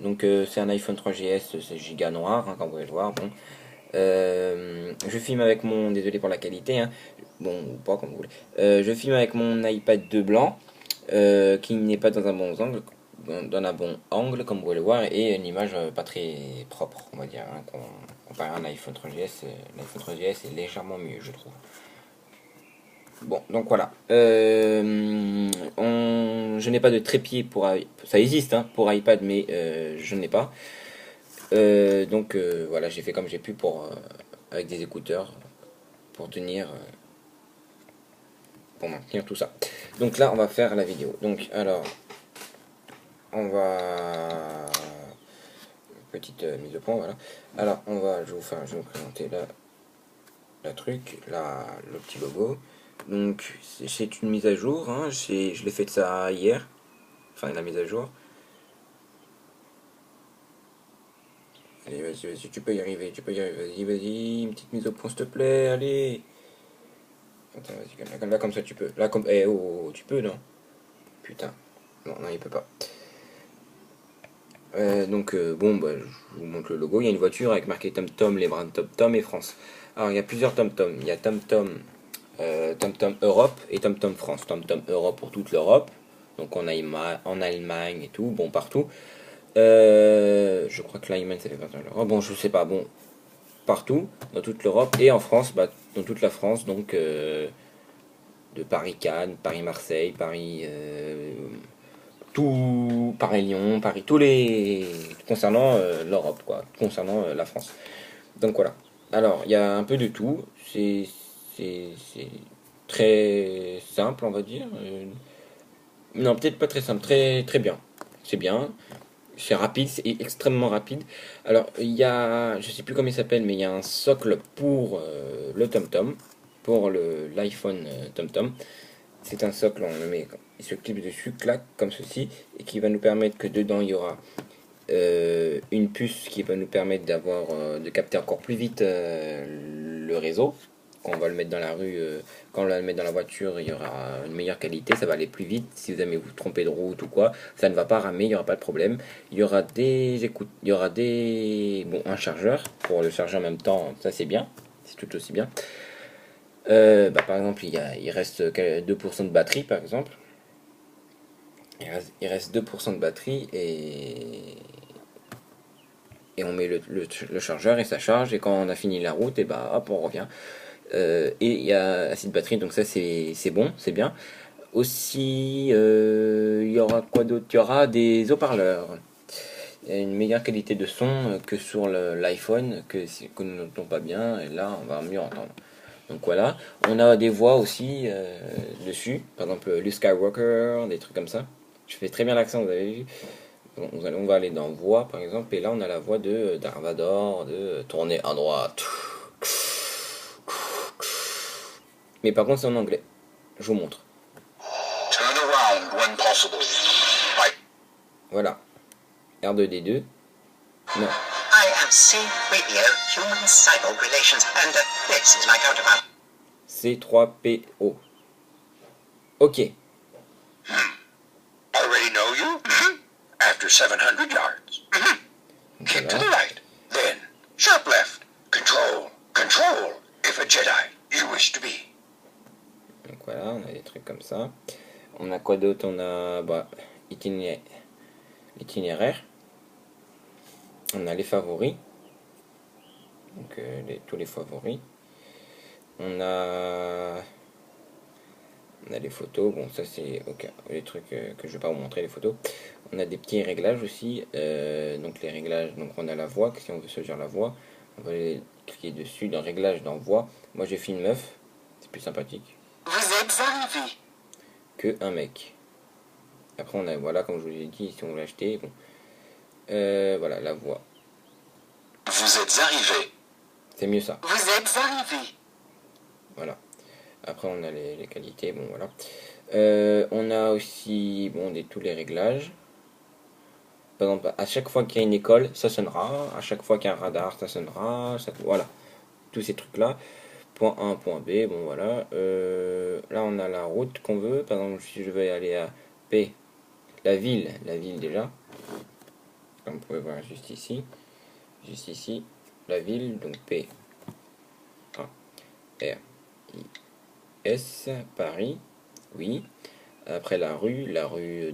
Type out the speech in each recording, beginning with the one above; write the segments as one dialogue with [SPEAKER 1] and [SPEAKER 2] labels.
[SPEAKER 1] Donc c'est un iPhone 3GS, c'est giga noir, hein, comme vous pouvez le voir. Bon. Je filme avec mon, désolé pour la qualité, hein, bon ou pas comme vous voulez. Je filme avec mon iPad 2 blanc, qui n'est pas dans un bon angle, comme vous pouvez le voir, et une image pas très propre, on va dire, hein, comparé à un iPhone 3GS. L'iPhone 3GS est légèrement mieux, je trouve. Bon, donc voilà. Je n'ai pas de trépied pour ça existe, hein, pour iPad, mais je n'ai pas. Donc voilà, j'ai fait comme j'ai pu pour avec des écouteurs pour tenir, pour maintenir tout ça. Donc là, on va faire la vidéo. Donc alors, on va petite mise au point, voilà. Alors je vais vous présenter la truc, le petit logo. Donc c'est une mise à jour, hein, je l'ai fait de ça hier, enfin la mise à jour. Allez, vas-y, tu peux y arriver, vas-y, une petite mise au point s'il te plaît, allez. Attends, vas-y, là, comme ça tu peux. Là, comme. Eh, oh, tu peux, non? Putain. Non, non, il peut pas. Donc, bon, bah, je vous montre le logo. Il y a une voiture avec marqué TomTom, les bras de TomTom et France. Alors, il y a plusieurs TomTom. Il y a TomTom, TomTom Europe et TomTom France. TomTom Europe pour toute l'Europe. Donc, en Allemagne et tout, bon, partout. Je crois que l'Allemagne, ça fait partie de l'Europe. Bon, je sais pas, bon, partout, dans toute l'Europe. Et en France, bah, dans toute la France, donc. De Paris-Cannes, Paris-Marseille, Paris, tout, Paris-Lyon, Paris, tous les, concernant l'Europe, quoi, concernant la France. Donc voilà. Alors, il y a un peu de tout. C'est très simple, on va dire. Non, peut-être pas très simple, très bien. C'est bien. C'est rapide, c'est extrêmement rapide. Alors, il y a, je sais plus comment il s'appelle, mais il y a un socle pour le TomTom, pour l'iPhone TomTom. C'est un socle, on le met, il se clip dessus, clac, comme ceci, et qui va nous permettre que dedans il y aura une puce qui va nous permettre de capter encore plus vite le réseau. Quand on va le mettre dans la rue, quand on va le mettre dans la voiture, il y aura une meilleure qualité, ça va aller plus vite. Si vous aimez vous tromper de route ou quoi, ça ne va pas ramer, il n'y aura pas de problème. Il y aura des écoutes, il y aura bon, un chargeur pour le charger en même temps, ça c'est bien, c'est tout aussi bien. Bah, par exemple, il reste 2% de batterie, par exemple. Il reste 2% de batterie et on met le chargeur et ça charge. Et quand on a fini la route, et bah hop, on revient. Et il y a assez de batterie, donc ça c'est bon, c'est bien. Aussi, il y aura quoi d'autre? Il y aura des haut-parleurs. Il y a une meilleure qualité de son que sur l'iPhone, que nous n'entendons pas bien, et là on va mieux entendre. Donc voilà, on a des voix aussi dessus, par exemple Luke Skywalker, des trucs comme ça. Je fais très bien l'accent, vous avez vu. Bon, on va aller dans voix par exemple, et là on a la voix de Darth Vader, de tourner à droite. Mais par contre c'est en anglais. Je vous montre.
[SPEAKER 2] Turn around when possible.
[SPEAKER 1] Voilà. R2D2. Non.
[SPEAKER 3] I am C-Radio, Human Cyborg Relations, and this is my counterpart.
[SPEAKER 1] C3PO. Ok.
[SPEAKER 2] Already know you? After 700 yards. Keep to the
[SPEAKER 1] Voilà.
[SPEAKER 2] right. Then, sharp left. Control. Control. If a Jedi you wish to be.
[SPEAKER 1] Donc voilà, on a des trucs comme ça. On a quoi d'autre? On a bah, l'itinéraire. On a les favoris. Donc tous les favoris. On a les photos. Bon, ça c'est ok, les trucs que je vais pas vous montrer, les photos. On a des petits réglages aussi. Donc les réglages, donc on a la voix. Si on veut choisir la voix, on va aller cliquer dessus dans réglage dans voix. Moi j'ai fait une meuf, c'est plus sympathique
[SPEAKER 3] Vous êtes arrivé.
[SPEAKER 1] que un mec. Après on a, voilà, comme je vous ai dit, si on veut l'acheter, bon. Voilà la voix.
[SPEAKER 2] Vous êtes arrivé.
[SPEAKER 1] C'est mieux ça.
[SPEAKER 3] Vous êtes arrivé.
[SPEAKER 1] Voilà. Après on a les qualités, bon voilà. On a aussi bon tous les réglages. Par exemple, à chaque fois qu'il y a une école, ça sonnera. À chaque fois qu'il y a un radar, ça sonnera. Voilà. Tous ces trucs-là. Point A, point B, bon voilà. Là on a la route qu'on veut. Par exemple, si je veux aller à P, la ville déjà. Comme vous pouvez voir juste ici, la ville, donc P A R I S, Paris, oui. Après la rue de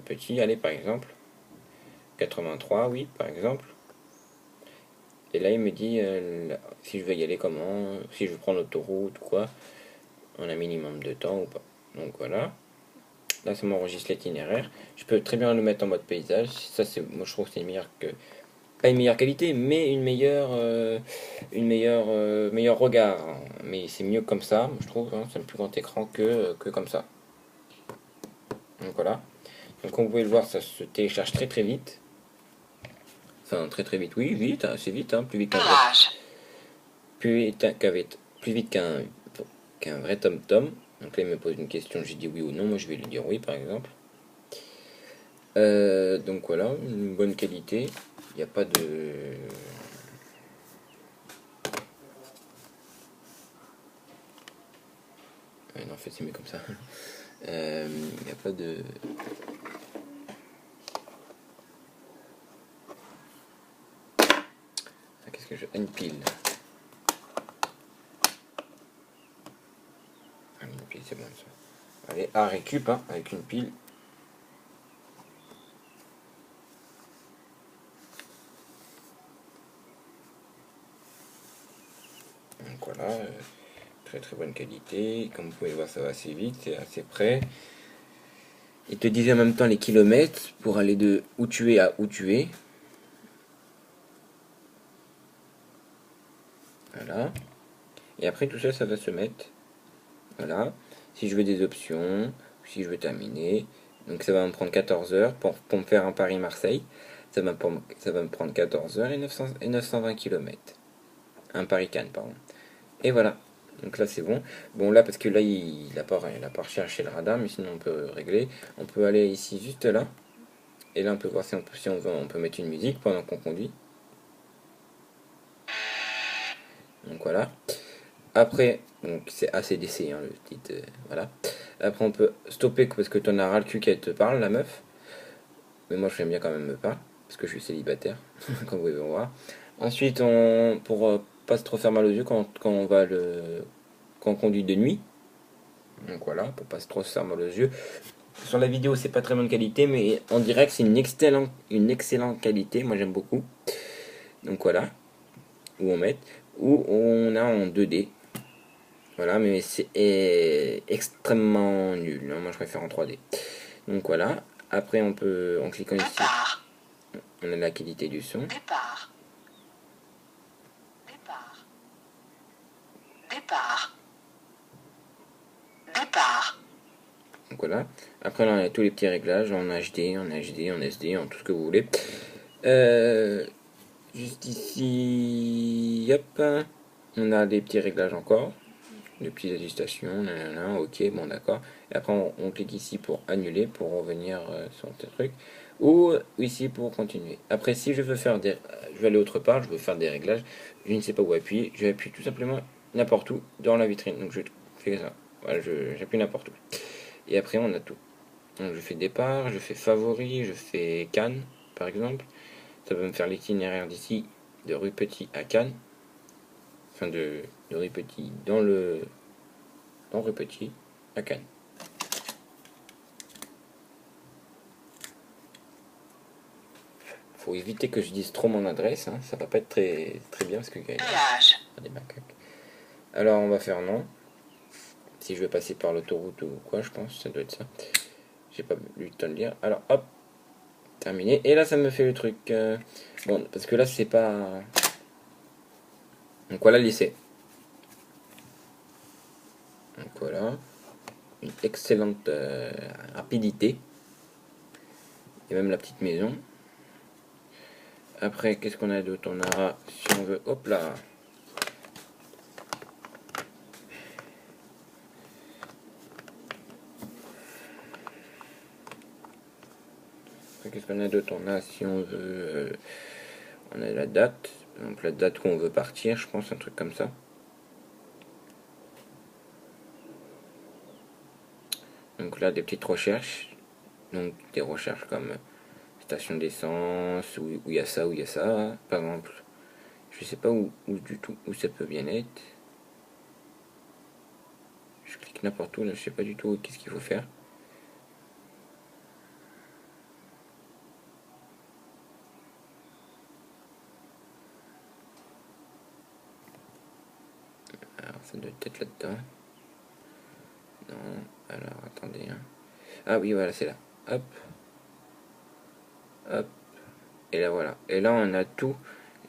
[SPEAKER 1] Petit, allez par exemple, 83, oui par exemple. Et là il me dit si je veux y aller comment, si je veux prendre l'autoroute ou quoi, en un minimum de temps ou pas. Donc voilà. Là ça m'enregistre l'itinéraire. Je peux très bien le mettre en mode paysage. Ça c'est, moi je trouve que c'est une meilleure que, pas une meilleure qualité, mais meilleur regard. Mais c'est mieux comme ça, je trouve. Hein, c'est un plus grand écran que comme ça. Donc voilà. Donc comme vous pouvez le voir, ça se télécharge très très vite. Enfin très vite, oui, vite, assez vite, hein, plus vite qu'un vrai, plus vite qu'un vrai tom-tom. Donc là il me pose une question, j'ai dit oui ou non, moi je vais lui dire oui par exemple. Donc voilà, une bonne qualité. Il n'y a pas de. Non, en fait, c'est mieux comme ça. Il n'y a pas de. Ah, qu'est-ce que je. Une pile. Ah, une pile, c'est bon ça. Allez, à récup, hein, avec une pile. Donc voilà, très bonne qualité. Comme vous pouvez voir, ça va assez vite, c'est assez près. Il te disait en même temps les kilomètres pour aller de où tu es à où tu es. Voilà. Et après tout ça, ça va se mettre. Voilà. Si je veux des options, si je veux terminer. Donc ça va me prendre 14 heures pour me faire un Paris-Marseille. Ça va me prendre 14 heures et 920 km. Un Paris-Cannes, pardon. Et voilà. Donc là c'est bon. Bon là parce que là il n'a pas recherché le radar, mais sinon on peut régler. On peut aller ici juste là. Et là on peut voir si on veut, on peut mettre une musique pendant qu'on conduit. Donc voilà. Après, donc c'est ACDC hein, le titre, voilà. Après on peut stopper parce que tu en as ras le cul qu'elle te parle, la meuf. Mais moi j'aime bien quand même me parler, parce que je suis célibataire, comme vous pouvez voir. Ensuite, pour pas se trop faire mal aux yeux quand on conduit de nuit. Donc voilà, pour pas se trop se faire mal aux yeux. Sur la vidéo, c'est pas très bonne qualité, mais en direct, c'est une excellente qualité. Moi, j'aime beaucoup. Donc voilà, où on a en 2D. Voilà, mais c'est extrêmement nul. Moi, je préfère en 3D. Donc voilà. Après, en cliquant ici,
[SPEAKER 3] Départ.
[SPEAKER 1] on a la qualité du son.
[SPEAKER 3] Départ. Départ. Départ. Départ.
[SPEAKER 1] Donc voilà. Après, là, on a tous les petits réglages en HD, en HD, en SD, en tout ce que vous voulez. Juste ici, hop, on a des petits réglages encore, des petites ajustations, nanana, ok, bon d'accord. Et après, on clique ici pour annuler, pour revenir sur tes trucs, ou ici pour continuer. Après, si je veux je vais aller autre part, je veux faire des réglages, je ne sais pas où appuyer, je vais appuyer tout simplement n'importe où dans la vitrine. Donc je fais ça, voilà, j'appuie n'importe où. Et après, on a tout. Donc je fais départ, je fais favori, je fais Cannes, par exemple. Ça va me faire l'itinéraire d'ici, de rue Petit à Cannes. Enfin, de rue Petit dans rue Petit à Cannes. Faut éviter que je dise trop mon adresse, hein. Ça va pas être très bien parce que
[SPEAKER 3] Péage.
[SPEAKER 1] des macaques. Alors on va faire non. Si je veux passer par l'autoroute ou quoi, je pense, ça doit être ça. J'ai pas eu le temps de lire. Alors hop, terminé. Et là ça me fait le truc. Bon, parce que là c'est pas. Donc voilà l'essai. Donc voilà. Une excellente rapidité. Et même la petite maison. Après, qu'est-ce qu'on a d'autre? On aura, si on veut, hop là. Après, qu'est-ce qu'on a d'autre? On a, si on veut, on a la date. Par exemple, la date où on veut partir, je pense, un truc comme ça. Donc là, des petites recherches. Donc des recherches comme station d'essence, où il y a ça, où il y a ça, par exemple. Je sais pas où du tout, où ça peut bien être. Je clique n'importe où, là, je sais pas du tout qu'est-ce qu'il faut faire. Alors, ça doit être là-dedans. Non, alors, attendez. Hein. Ah oui, voilà, c'est là. Hop. Hop. Et là, voilà. Et là, on a tous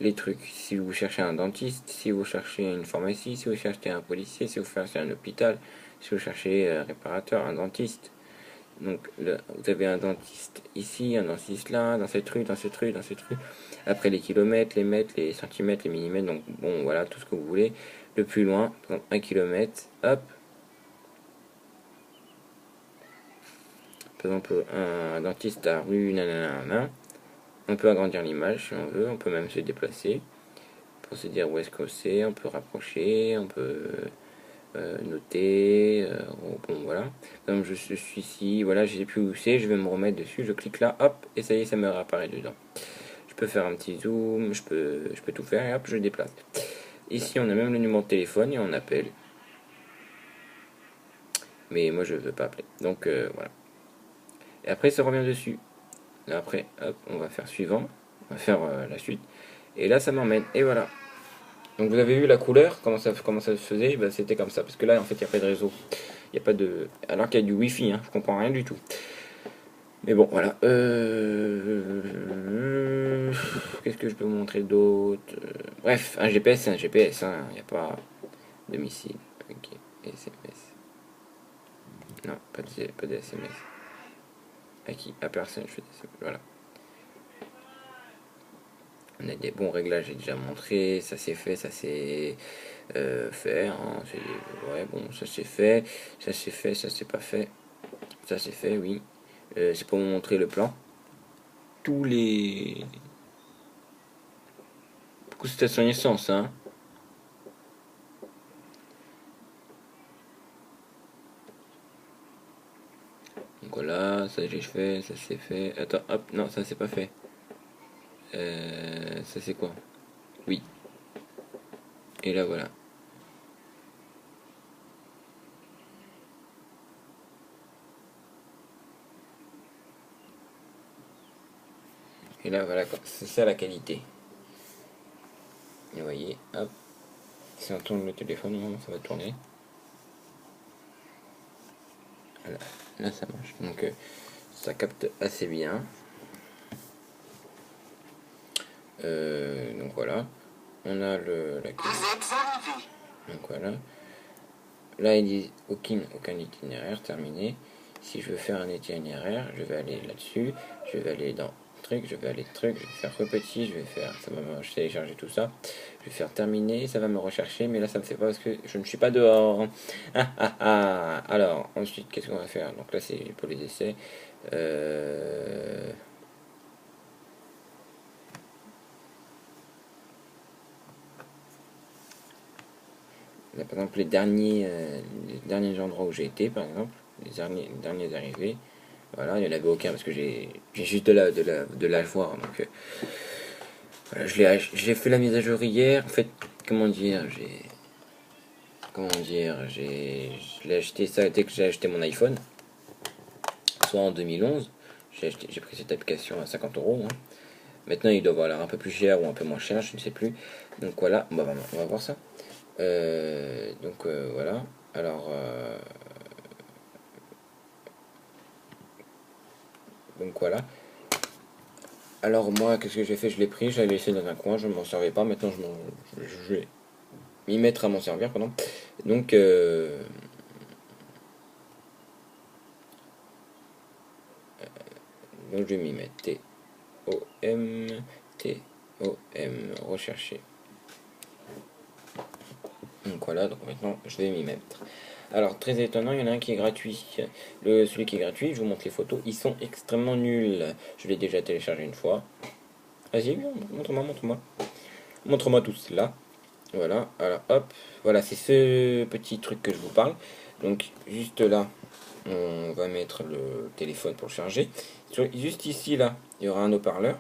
[SPEAKER 1] les trucs. Si vous cherchez un dentiste, si vous cherchez une pharmacie, si vous cherchez un policier, si vous cherchez un hôpital, si vous cherchez un réparateur, un dentiste. Donc, là, vous avez un dentiste ici, un dentiste là, dans cette rue, dans cette rue, dans cette rue. Après, les kilomètres, les mètres, les centimètres, les millimètres. Donc, bon, voilà, tout ce que vous voulez. Le plus loin, par exemple, 1 kilomètre, hop. Par exemple, un dentiste à rue, nanana. On peut agrandir l'image si on veut, on peut même se déplacer pour se dire où est-ce que c'est, on peut rapprocher, on peut noter, bon voilà. Comme je suis ici, voilà, je sais plus où c'est, je vais me remettre dessus, je clique là, hop, et ça y est, ça me réapparaît dedans. Je peux faire un petit zoom, je peux tout faire et hop, je déplace. Ici, on a même le numéro de téléphone et on appelle. Mais moi, je veux pas appeler. Donc voilà. Et après, ça revient dessus. Là, après, hop, on va faire suivant. On va faire la suite. Et là, ça m'emmène. Et voilà. Donc vous avez vu la couleur, comment ça se faisait, ben, c'était comme ça. Parce que là, en fait, il n'y a pas de réseau. Il n'y a pas de... Alors qu'il y a du Wi-Fi, hein, je comprends rien du tout. Mais bon, voilà. Qu'est-ce que je peux vous montrer d'autre? Bref, un GPS, c'est un GPS. Hein. Il n'y a pas de missile. Ok. SMS. Non, pas de SMS. À qui? À personne, je fais des SMS. Voilà. On a des bons réglages, j'ai déjà montré. Ça c'est fait, ça c'est fait. Hein. Ouais, bon, ça c'est fait. Ça c'est fait, ça c'est pas fait. Ça c'est fait, oui. C'est pour vous montrer le plan. Tous les... Beaucoup de stations essence, hein. Donc voilà, ça j'ai fait, ça c'est fait. Attends, hop, non, ça c'est pas fait. Ça c'est quoi? Oui. Et là voilà. Et là voilà, c'est ça la qualité. Et vous voyez, hop. Si on tourne le téléphone, ça va tourner. Voilà. Là ça marche. Donc ça capte assez bien. Donc voilà. On a la donc voilà. Là ils disent aucun itinéraire terminé. Si je veux faire un itinéraire, je vais aller là-dessus. Je vais aller dans truc, je vais aller truc, je vais faire repetit, je vais faire, ça va me télécharger tout ça. Je vais faire terminer, ça va me rechercher, mais là ça me fait pas parce que je ne suis pas dehors. Alors ensuite qu'est-ce qu'on va faire? Donc là c'est pour les essais. Là, par exemple les derniers endroits où j'ai été, par exemple, les derniers arrivés. Voilà, il n'y en avait aucun parce que j'ai juste de la voir. Donc voilà, j'ai fait la mise à jour hier. En fait, comment dire, je l'ai acheté ça dès que j'ai acheté mon iPhone, soit en 2011. J'ai pris cette application à 50 euros. Hein. Maintenant, il doit valoir un peu plus cher ou un peu moins cher, je ne sais plus. Donc voilà, bon, on va voir ça. Voilà. Alors, donc voilà. Alors moi, qu'est-ce que j'ai fait? Je l'ai pris, je l'ai laissé dans un coin, je ne m'en servais pas. Maintenant, je vais m'y mettre à m'en servir, pardon. Donc, je vais m'y mettre. T-O-M, T-O-M, rechercher. Donc voilà, donc maintenant, je vais m'y mettre. Alors, très étonnant, il y en a un qui est gratuit. Celui qui est gratuit, je vous montre les photos, ils sont extrêmement nuls. Je l'ai déjà téléchargé une fois. Vas-y, montre-moi, montre-moi. Montre-moi tout cela. Voilà, alors hop, voilà, c'est ce petit truc que je vous parle. Donc, juste là, on va mettre le téléphone pour le charger. Juste ici, là, il y aura un haut-parleur